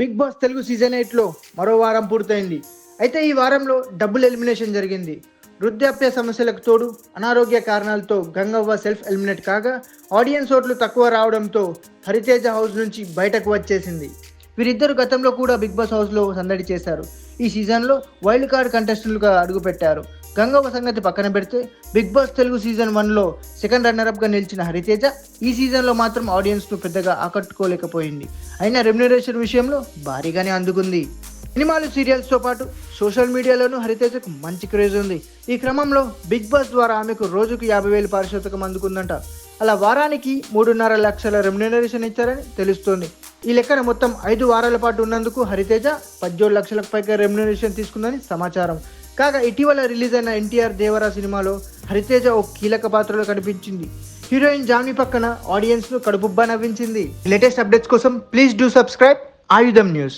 Big Boss Telugu season 8లో మరో వారం పూర్తయింది. అయితే ఈ వారంలో డబుల్ ఎలిమినేషన్ జరిగింది. వృద్ధాప్య సమస్యలకు తోడు అనారోగ్య కారణాలతో గంగవ్వ సెల్ఫ్ ఎలిమినేట్ కాగా, ఆడియన్స్ ఓట్లు తక్కువ రావడంతో హరితేజ హౌస్ నుంచి బయటకు వచ్చేసింది. వీరిద్దరు గతంలో కూడా బిగ్ బాస్ హౌస్లో సందడి చేశారు. ఈ సీజన్లో వైల్డ్ కార్డ్ కంటెస్టెంట్లుగా అడుగుపెట్టారు. గంగవ్వ సంగతి పక్కన పెడితే బిగ్ బాస్ తెలుగు సీజన్ 1లో సెకండ్ రన్నరప్గా నిలిచిన హరితేజ ఈ సీజన్లో మాత్రం ఆడియన్స్ను పెద్దగా ఆకట్టుకోలేకపోయింది. అయినా రెమ్యునరేషన్ విషయంలో భారీగానే అందుకుంది. సినిమాలు, సీరియల్స్తో పాటు సోషల్ మీడియాలోనూ హరితేజకు మంచి క్రేజ్ ఉంది. ఈ క్రమంలో బిగ్ బాస్ ద్వారా ఆమెకు రోజుకు 50,000 పారితోషికం అందుకుందంట. అలా వారానికి 3.5 లక్షల రెమ్యునరేషన్ ఇచ్చారని తెలుస్తోంది. ఈ లెక్కన మొత్తం 5 వారాల పాటు ఉన్నందుకు హరితేజ 17 లక్షలకు పైగా రెమ్యునరేషన్ తీసుకుందని సమాచారం. కాగా ఇటీవల రిలీజ్ అయిన ఎన్టీఆర్ దేవరా సినిమాలో హరితేజ ఓ కీలక పాత్రలో కనిపించింది. హీరోయిన్ జాన్వీ పక్కన ఆడియన్స్ ను కడుపుబ్బా నవ్వించింది. లేటెస్ట్ అప్డేట్స్ కోసం ప్లీజ్ డూ సబ్స్క్రైబ్ ఆయుధం న్యూస్.